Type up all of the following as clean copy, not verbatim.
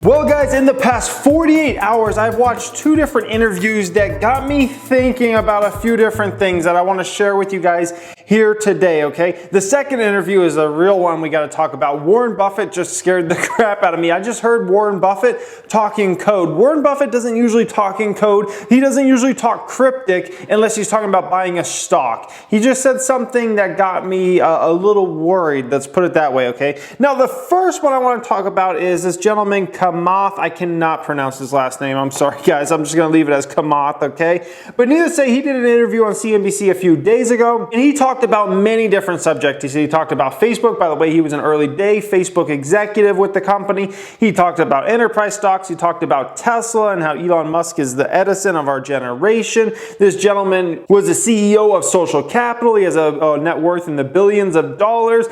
Well guys, in the past 48 hours, I've watched two different interviews that got me thinking about a few different things that I want to share with you guys here today, okay? The second interview is a real one we got to talk about. Warren Buffett just scared the crap out of me. I just heard Warren Buffett talking code. Warren Buffett doesn't usually talk in code. He doesn't usually talk cryptic unless he's talking about buying a stock. He just said something that got me a little worried, let's put it that way, okay? Now, the first one I want to talk about is this gentleman, Kamath. I cannot pronounce his last name. I'm sorry, guys. I'm just going to leave it as Kamath, okay? But needless to say, he did an interview on CNBC a few days ago, and he talked about many different subjects. He talked about Facebook. By the way, he was an early day Facebook executive with the company. He talked about enterprise stocks. He talked about Tesla and how Elon Musk is the Edison of our generation. This gentleman was the CEO of Social Capital. He has a net worth in the billions of dollars.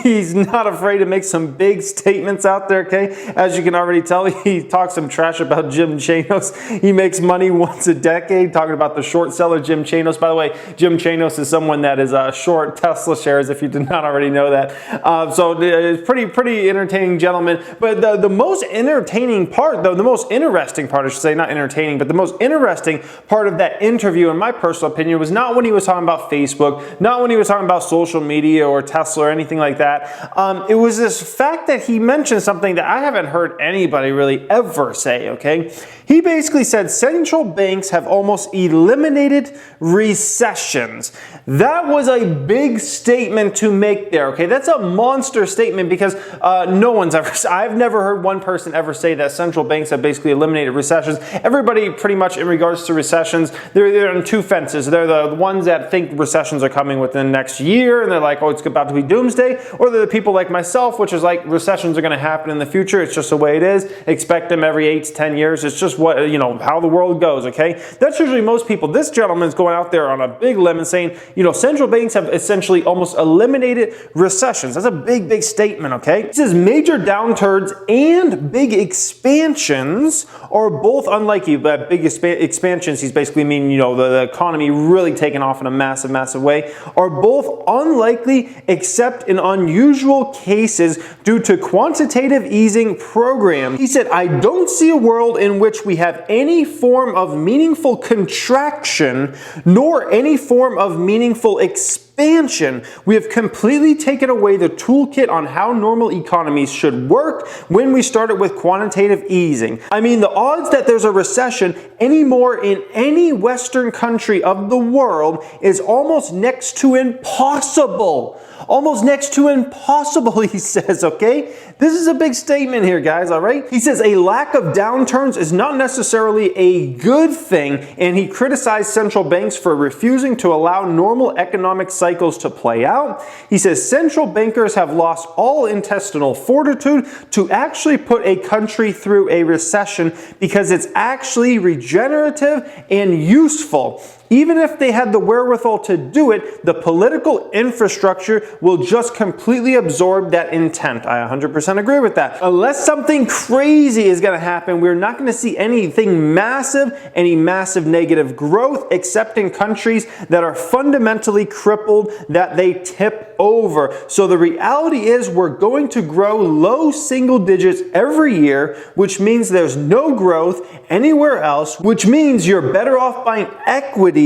He's not afraid to make some big statements out there, okay? As you can already tell, he talks some trash about Jim Chanos. He makes money once a decade, talking about the short seller Jim Chanos. By the way, Jim Chanos is someone that is short Tesla shares, if you did not already know that. So it's pretty entertaining gentleman. But the most entertaining part, though, the most interesting part, I should say, not entertaining, but the most interesting part of that interview, in my personal opinion, was not when he was talking about Facebook, not when he was talking about social media or Tesla or anything like that. It was this fact that he mentioned something that I haven't heard anybody really ever say, okay? He basically said central banks have almost eliminated recessions. That was a big statement to make there, okay? That's a monster statement because no one's ever, I've never heard one person ever say that central banks have basically eliminated recessions. Everybody pretty much in regards to recessions, they're on two fences. They're the ones that think recessions are coming within the next year and they're like, oh, it's about to be doomsday. Or they're the people like myself, which is like recessions are going to happen in the future. It's just the way it is. Expect them every 8 to 10 years. It's just what, how the world goes, okay? That's usually most people. This gentleman's going out there on a big limb and saying, central banks have essentially almost eliminated recessions. That's a big statement, okay? He says major downturns and big expansions are both unlikely. But big expansions, he's basically meaning, the economy really taking off in a massive way, are both unlikely except in unusual cases due to quantitative easing programs. He said, I don't see a world in which we have any form of meaningful contraction nor any form of meaningful expansion. We have completely taken away the toolkit on how normal economies should work when we started with quantitative easing. I mean, the odds that there's a recession anymore in any Western country of the world is almost next to impossible. Almost next to impossible, he says, okay? This is a big statement here, guys, all right? He says a lack of downturns is not necessarily a good thing, and he criticized central banks for refusing to allow normal economic cycles to play out. He says central bankers have lost all intestinal fortitude to actually put a country through a recession because it's actually regenerative and useful. Even if they had the wherewithal to do it, the political infrastructure will just completely absorb that intent. I 100% agree with that. Unless something crazy is going to happen, we're not going to see anything massive, any massive negative growth, except in countries that are fundamentally crippled, that they tip over. So the reality is we're going to grow low single digits every year, which means there's no growth anywhere else, which means you're better off buying equity,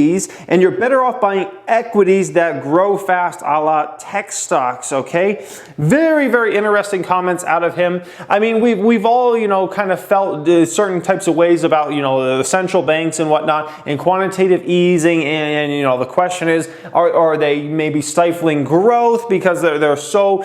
and you're better off buying equities that grow fast, a la tech stocks, okay? Very interesting comments out of him. I mean, we've all, kind of felt certain types of ways about, the central banks and whatnot, and quantitative easing, and the question is, are they maybe stifling growth because they're so,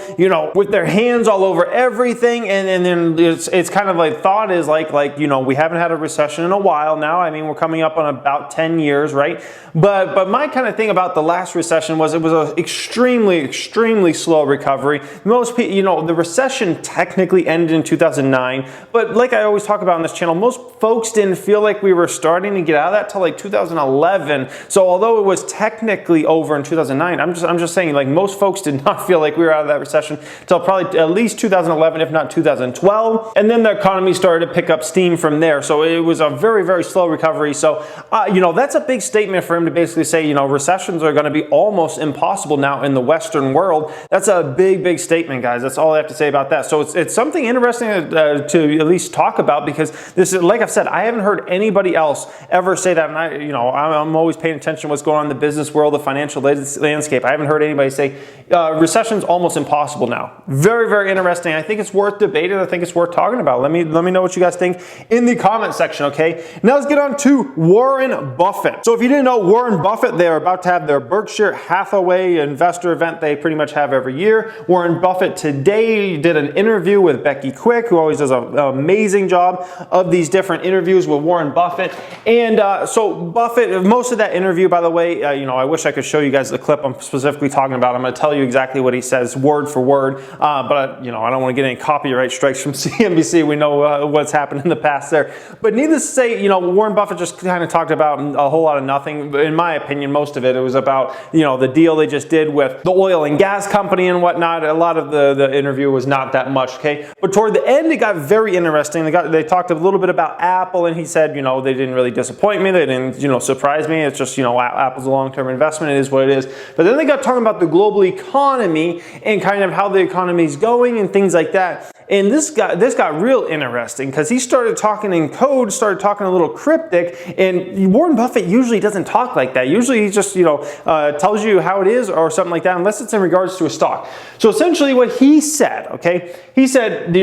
with their hands all over everything, and then it's kind of like, thought is like, we haven't had a recession in a while now. I mean, we're coming up on about 10 years, right? But my kind of thing about the last recession was it was an extremely slow recovery. Most people, the recession technically ended in 2009, but like I always talk about on this channel, most folks didn't feel like we were starting to get out of that till like 2011. So although it was technically over in 2009, I'm just saying, like, most folks did not feel like we were out of that recession till probably at least 2011, if not 2012. And then the economy started to pick up steam from there. So it was a very slow recovery. So that's a big statement for him to basically say, recessions recessions are going to be almost impossible now in the Western world. That's a big, big statement, guys. That's all I have to say about that. So it's something interesting to at least talk about, because this is, like I've said, I haven't heard anybody else ever say that. And I'm always paying attention to what's going on in the business world, the financial landscape. I haven't heard anybody say recession's almost impossible now. Very, very interesting. I think it's worth debating. I think it's worth talking about. Let me know what you guys think in the comment section, okay? Now let's get on to Warren Buffett. So if you didn't know, Warren Buffett, they're about to have their Berkshire Hathaway investor event they pretty much have every year. Warren Buffett today did an interview with Becky, who always does an amazing job of these different interviews with Warren Buffett. And so Buffett, most of that interview, by the way, I wish I could show you guys the clip I'm specifically talking about. I'm going to tell you exactly what he says word for word, but I don't want to get any copyright strikes from CNBC. We know what's happened in the past there. But needless to say, Warren Buffett just kind of talked about a whole lot of nothing. In my opinion, most of it was about, the deal they just did with the oil and gas company and whatnot. A lot of the interview was not that much, okay? But toward the end, it got very interesting. They talked a little bit about Apple, and he said, they didn't really disappoint me. They didn't, surprise me. It's just, Apple's a long-term investment. It is what it is. But then they got talking about the global economy and kind of how the economy is going and things like that. And this got real interesting, because he started talking in code, started talking a little cryptic, and Warren Buffett usually doesn't talk like that. Usually he just, tells you how it is or something like that, unless it's in regards to a stock. So essentially what he said, okay, he said,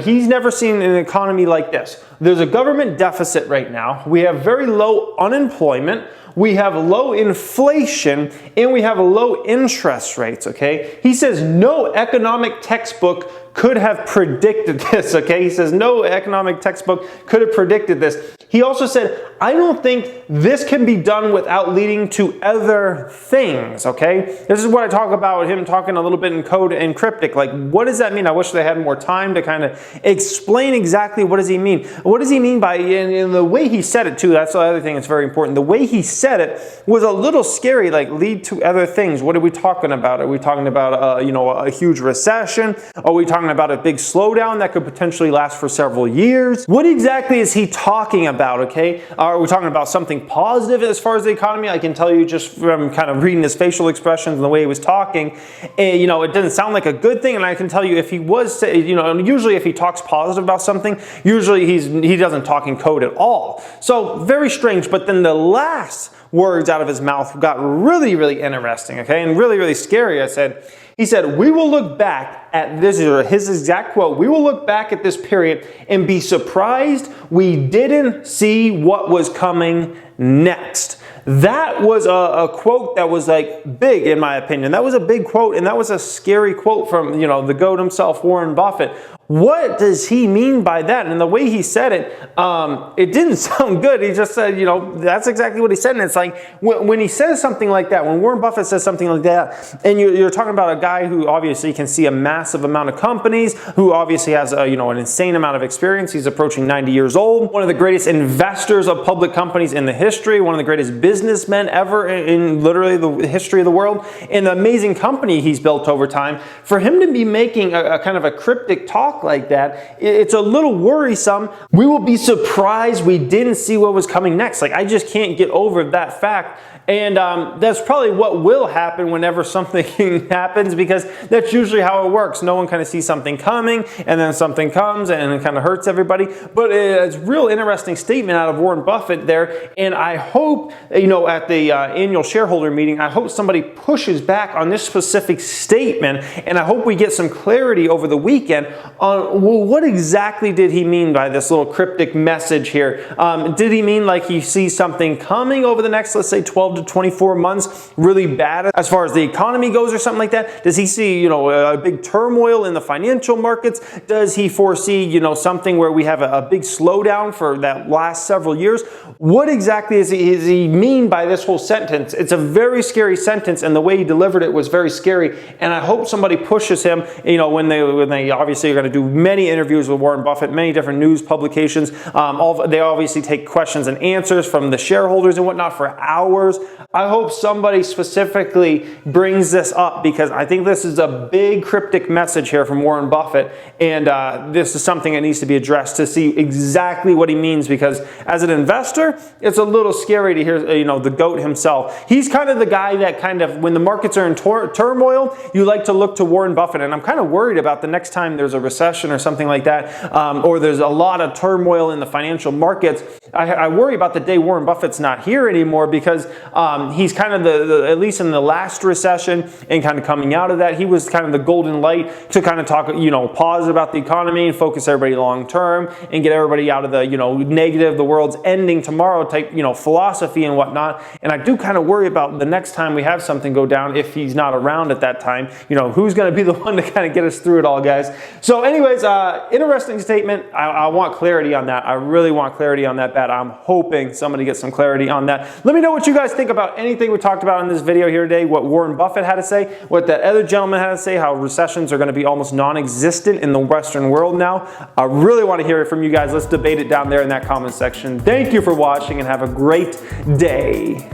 he's never seen an economy like this. There's a government deficit right now. We have very low unemployment. We have low inflation, and we have low interest rates, okay? He says no economic textbook could have predicted this, okay? He says no economic textbook could have predicted this. He also said, I don't think this can be done without leading to other things, okay? This is what I talk about, him talking a little bit in code and cryptic. Like, what does that mean? I wish they had more time to kind of explain exactly what does he mean. What does he mean by, in the way he said it too, that's the other thing that's very important. The way he said it was a little scary, like lead to other things. What are we talking about? Are we talking about, a huge recession? Are we talking about a big slowdown that could potentially last for several years? What exactly is he talking about, okay? Are we talking about something positive as far as the economy? I can tell you just from kind of reading his facial expressions and the way he was talking, it didn't sound like a good thing. And I can tell you if he was, usually if he talks positive about something, usually he doesn't talk in code at all. So very strange. But then the last words out of his mouth got really, really interesting, okay? And really, really scary. He said, we will look back at this, is his exact quote, we will look back at this period and be surprised we didn't see what was coming next. That was a quote that was like big in my opinion. That was a big quote, and that was a scary quote from, the GOAT himself, Warren Buffett. What does he mean by that? And the way he said it, it didn't sound good. He just said, that's exactly what he said. And it's like, when he says something like that, when Warren Buffett says something like that, and you're talking about a guy who obviously can see a massive amount of companies, who obviously has an insane amount of experience. He's approaching 90 years old, one of the greatest investors of public companies in the history, one of the greatest businessmen ever in literally the history of the world, and the amazing company he's built over time. For him to be making a kind of a cryptic talk like that, it's a little worrisome. We will be surprised we didn't see what was coming next. Like, I just can't get over that fact. And that's probably what will happen whenever something happens, because that's usually how it works. No one kind of sees something coming, and then something comes and it kind of hurts everybody. But it's a real interesting statement out of Warren Buffett there. And I hope, at the annual shareholder meeting, I hope somebody pushes back on this specific statement. And I hope we get some clarity over the weekend on, well, what exactly did he mean by this little cryptic message here? Did he mean like he sees something coming over the next, let's say, 12 to 24 months really bad as far as the economy goes or something like that? Does he see, a big turmoil in the financial markets? Does he foresee, something where we have a big slowdown for that last several years? What exactly does he mean by this whole sentence? It's a very scary sentence, and the way he delivered it was very scary. And I hope somebody pushes him, when they obviously are going to do many interviews with Warren Buffett, many different news publications. They obviously take questions and answers from the shareholders and whatnot for hours. I hope somebody specifically brings this up, because I think this is a big cryptic message here from Warren Buffett, and this is something that needs to be addressed to see exactly what he means, because as an investor, it's a little scary to hear, the GOAT himself. He's kind of the guy that when the markets are in turmoil, you like to look to Warren Buffett, and I'm kind of worried about the next time there's a recession or something like that, or there's a lot of turmoil in the financial markets. I worry about the day Warren Buffett's not here anymore, because he's kind of at least in the last recession and kind of coming out of that, he was kind of the golden light to kind of talk, pause about the economy and focus everybody long term and get everybody out of the, negative, the world's ending tomorrow type, philosophy and whatnot. And I do kind of worry about the next time we have something go down, if he's not around at that time, who's going to be the one to kind of get us through it all, guys. So anyways, interesting statement. I want clarity on that. I really want clarity on that bet. I'm hoping somebody gets some clarity on that. Let me know what you guys think about anything we talked about in this video here today, what Warren Buffett had to say, what that other gentleman had to say, how recessions are going to be almost non-existent in the Western world now. I really want to hear it from you guys. Let's debate it down there in that comment section. Thank you for watching and have a great day.